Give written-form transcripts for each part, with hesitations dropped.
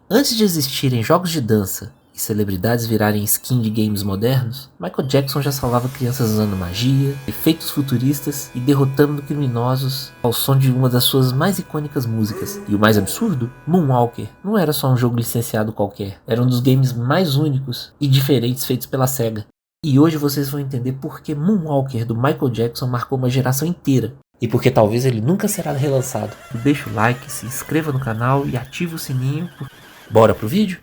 Antes de existirem jogos de dança e celebridades virarem skin de games modernos, Michael Jackson já salvava crianças usando magia, efeitos futuristas e derrotando criminosos ao som de uma das suas mais icônicas músicas. E o mais absurdo, Moonwalker não era só um jogo licenciado qualquer, era um dos games mais únicos e diferentes feitos pela SEGA. E hoje vocês vão entender por que Moonwalker do Michael Jackson marcou uma geração inteira. E porque talvez ele nunca será relançado. Deixa o like, se inscreva no canal e ative o sininho. Bora pro vídeo?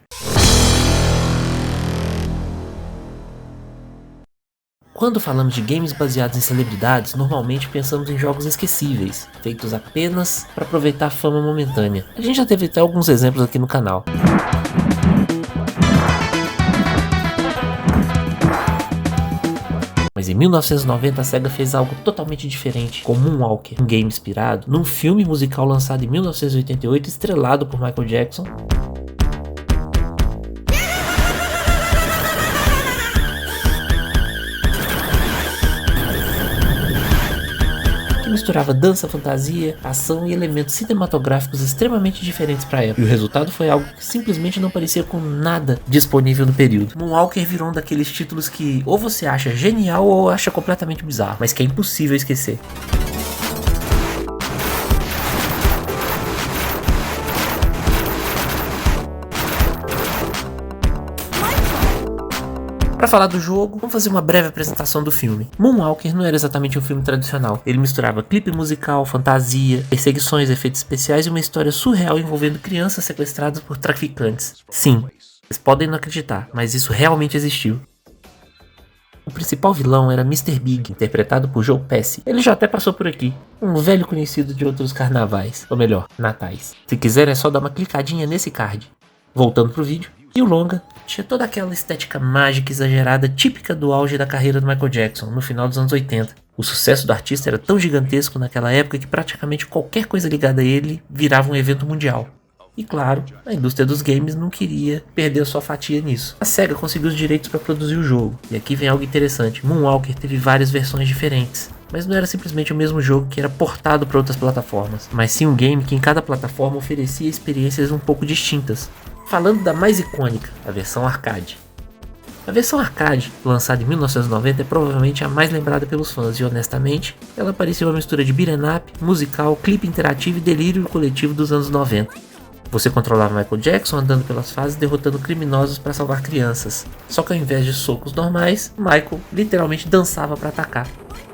Quando falamos de games baseados em celebridades, normalmente pensamos em jogos esquecíveis, feitos apenas para aproveitar a fama momentânea. A gente já teve até alguns exemplos aqui no canal. Mas em 1990 a SEGA fez algo totalmente diferente com Moonwalker, um game inspirado num filme musical lançado em 1988 estrelado por Michael Jackson, que misturava dança, fantasia, ação e elementos cinematográficos extremamente diferentes para a época. E o resultado foi algo que simplesmente não parecia com nada disponível no período. Moonwalker virou um daqueles títulos que ou você acha genial ou acha completamente bizarro, mas que é impossível esquecer. Para falar do jogo, vamos fazer uma breve apresentação do filme. Moonwalker não era exatamente um filme tradicional. Ele misturava clipe musical, fantasia, perseguições, efeitos especiais e uma história surreal envolvendo crianças sequestradas por traficantes. Sim, vocês podem não acreditar, mas isso realmente existiu. O principal vilão era Mr. Big, interpretado por Joe Pesci. Ele já até passou por aqui, um velho conhecido de outros carnavais, ou melhor, natais. Se quiser é só dar uma clicadinha nesse card. Voltando pro vídeo. E o longa tinha toda aquela estética mágica exagerada típica do auge da carreira do Michael Jackson, no final dos anos 80. O sucesso do artista era tão gigantesco naquela época que praticamente qualquer coisa ligada a ele virava um evento mundial. E claro, a indústria dos games não queria perder a sua fatia nisso. A SEGA conseguiu os direitos para produzir o jogo, e aqui vem algo interessante. Moonwalker teve várias versões diferentes, mas não era simplesmente o mesmo jogo que era portado para outras plataformas, mas sim um game que em cada plataforma oferecia experiências um pouco distintas. Falando da mais icônica, a versão arcade. A versão arcade, lançada em 1990, é provavelmente a mais lembrada pelos fãs e honestamente, ela parecia uma mistura de beat'em up, musical, clipe interativo e delírio coletivo dos anos 90. Você controlava Michael Jackson andando pelas fases derrotando criminosos para salvar crianças, só que ao invés de socos normais, Michael literalmente dançava para atacar.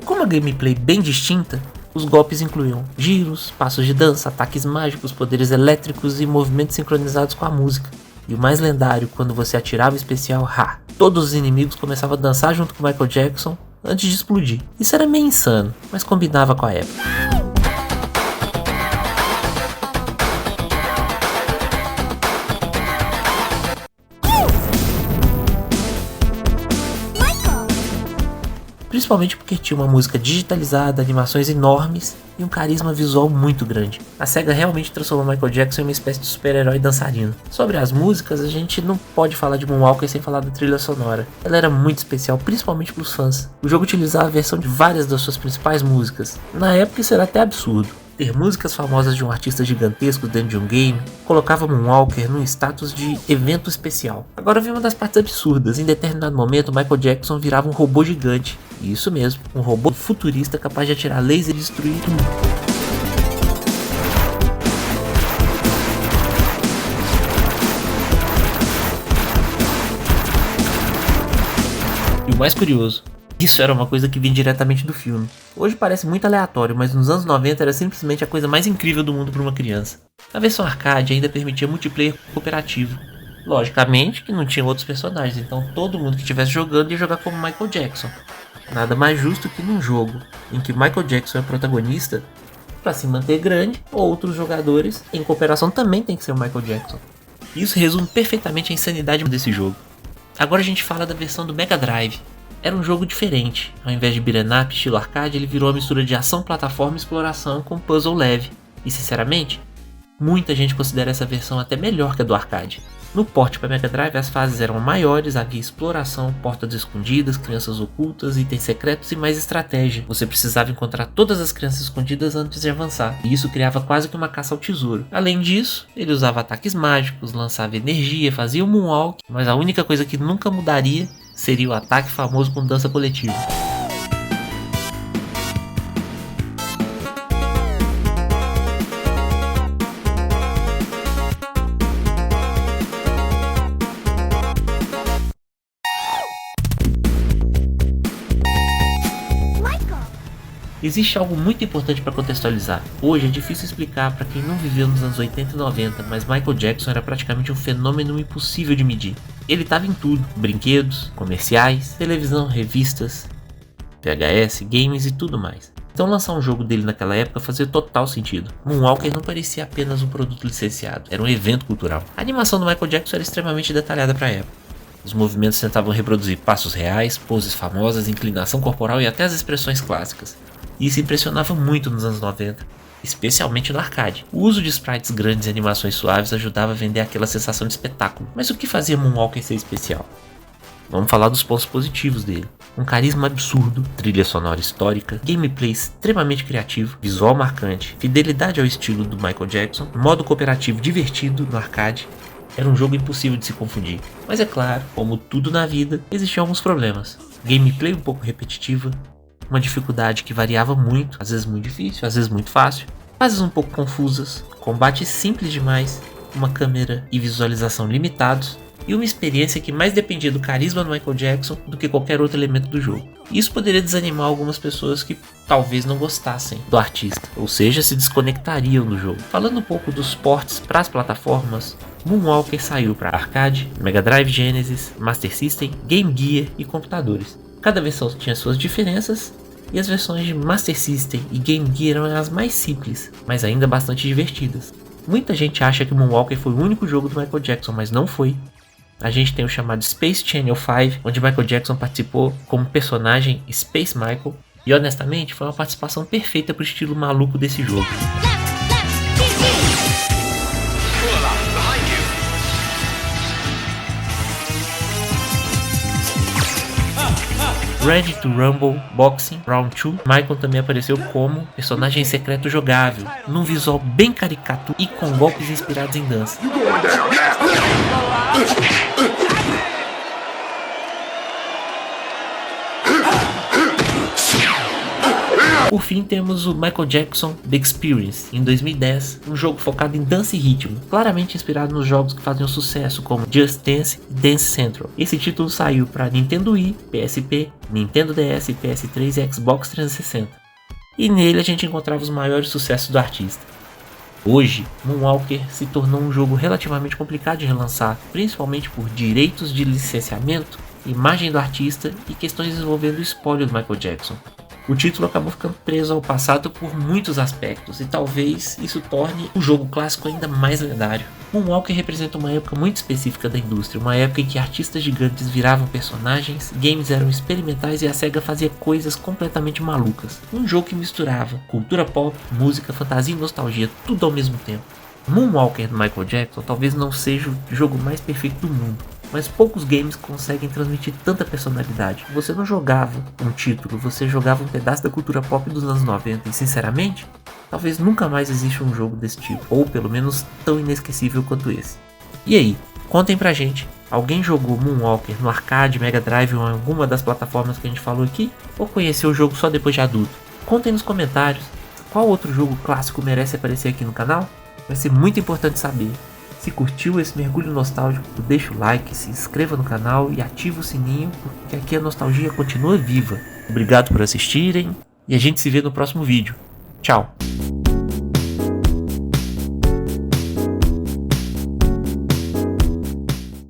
Com uma gameplay bem distinta, os golpes incluíam giros, passos de dança, ataques mágicos, poderes elétricos e movimentos sincronizados com a música. E o mais lendário, quando você atirava o especial, todos os inimigos começavam a dançar junto com Michael Jackson antes de explodir. Isso era meio insano, mas combinava com a época. Principalmente porque tinha uma música digitalizada, animações enormes e um carisma visual muito grande. A SEGA realmente transformou Michael Jackson em uma espécie de super-herói dançarino. Sobre as músicas, a gente não pode falar de Moonwalker sem falar da trilha sonora. Ela era muito especial, principalmente para os fãs. O jogo utilizava a versão de várias das suas principais músicas. Na época isso era até absurdo. Ter músicas famosas de um artista gigantesco dentro de um game colocava Moonwalker num status de evento especial. Agora vem uma das partes absurdas. Em determinado momento, Michael Jackson virava um robô gigante. Isso mesmo, um robô futurista capaz de atirar laser e destruir tudo. E o mais curioso, isso era uma coisa que vinha diretamente do filme. Hoje parece muito aleatório, mas nos anos 90 era simplesmente a coisa mais incrível do mundo para uma criança. A versão arcade ainda permitia multiplayer cooperativo. Logicamente que não tinha outros personagens, então todo mundo que estivesse jogando ia jogar como Michael Jackson. Nada mais justo que num jogo em que Michael Jackson é protagonista, para se manter grande, outros jogadores em cooperação também tem que ser o Michael Jackson. Isso resume perfeitamente a insanidade desse jogo. Agora a gente fala da versão do Mega Drive. Era um jogo diferente. Ao invés de beat'em up estilo arcade, ele virou uma mistura de ação, plataforma e exploração com puzzle leve. E sinceramente, Muita gente considera essa versão até melhor que a do arcade. No port para Mega Drive as fases eram maiores, havia exploração, portas escondidas, crianças ocultas, itens secretos e mais estratégia. Você precisava encontrar todas as crianças escondidas antes de avançar, e isso criava quase que uma caça ao tesouro. Além disso, ele usava ataques mágicos, lançava energia, fazia o moonwalk, mas a única coisa que nunca mudaria seria o ataque famoso com dança coletiva. Existe algo muito importante para contextualizar. Hoje é difícil explicar para quem não viveu nos anos 80 e 90, mas Michael Jackson era praticamente um fenômeno impossível de medir. Ele estava em tudo: brinquedos, comerciais, televisão, revistas, VHS, games e tudo mais. Então lançar um jogo dele naquela época fazia total sentido. Moonwalker não parecia apenas um produto licenciado, era um evento cultural. A animação do Michael Jackson era extremamente detalhada para a época. Os movimentos tentavam reproduzir passos reais, poses famosas, inclinação corporal e até as expressões clássicas. E isso impressionava muito nos anos 90, especialmente no arcade. O uso de sprites grandes e animações suaves ajudava a vender aquela sensação de espetáculo. Mas o que fazia Moonwalker ser especial? Vamos falar dos pontos positivos dele. Um carisma absurdo, trilha sonora histórica, gameplay extremamente criativo, visual marcante, fidelidade ao estilo do Michael Jackson, modo cooperativo divertido no arcade. Era um jogo impossível de se confundir. Mas é claro, como tudo na vida, existiam alguns problemas. Gameplay um pouco repetitiva, uma dificuldade que variava muito, às vezes muito difícil, às vezes muito fácil, fases um pouco confusas, combates simples demais, uma câmera e visualização limitados, e uma experiência que mais dependia do carisma do Michael Jackson do que qualquer outro elemento do jogo. Isso poderia desanimar algumas pessoas que talvez não gostassem do artista, ou seja, se desconectariam do jogo. Falando um pouco dos ports para as plataformas, Moonwalker saiu para arcade, Mega Drive Genesis, Master System, Game Gear e computadores. Cada versão tinha suas diferenças, e as versões de Master System e Game Gear eram as mais simples, mas ainda bastante divertidas. Muita gente acha que Moonwalker foi o único jogo do Michael Jackson, mas não foi. A gente tem o chamado Space Channel 5, onde Michael Jackson participou como personagem Space Michael, e honestamente foi uma participação perfeita para o estilo maluco desse jogo. Ready to Rumble Boxing Round 2, Michael também apareceu como personagem secreto jogável, num visual bem caricato e com golpes inspirados em dança. Por fim, temos o Michael Jackson The Experience, em 2010, um jogo focado em dança e ritmo, claramente inspirado nos jogos que faziam sucesso como Just Dance e Dance Central. Esse título saiu para Nintendo Wii, PSP, Nintendo DS, PS3 e Xbox 360. E nele a gente encontrava os maiores sucessos do artista. Hoje, Moonwalker se tornou um jogo relativamente complicado de relançar, principalmente por direitos de licenciamento, imagem do artista e questões envolvendo o espólio do Michael Jackson. O título acabou ficando preso ao passado por muitos aspectos, e talvez isso torne o jogo clássico ainda mais lendário. Moonwalker representa uma época muito específica da indústria, uma época em que artistas gigantes viravam personagens, games eram experimentais e a SEGA fazia coisas completamente malucas. Um jogo que misturava cultura pop, música, fantasia e nostalgia, tudo ao mesmo tempo. Moonwalker do Michael Jackson talvez não seja o jogo mais perfeito do mundo, mas poucos games conseguem transmitir tanta personalidade. Você não jogava um título, você jogava um pedaço da cultura pop dos anos 90 e sinceramente, talvez nunca mais exista um jogo desse tipo, ou pelo menos tão inesquecível quanto esse. E aí, contem pra gente, alguém jogou Moonwalker no arcade, Mega Drive ou em alguma das plataformas que a gente falou aqui? Ou conheceu o jogo só depois de adulto? Contem nos comentários, qual outro jogo clássico merece aparecer aqui no canal? Vai ser muito importante saber. Se curtiu esse mergulho nostálgico, deixa o like, se inscreva no canal e ativa o sininho, porque aqui a nostalgia continua viva. Obrigado por assistirem e a gente se vê no próximo vídeo. Tchau!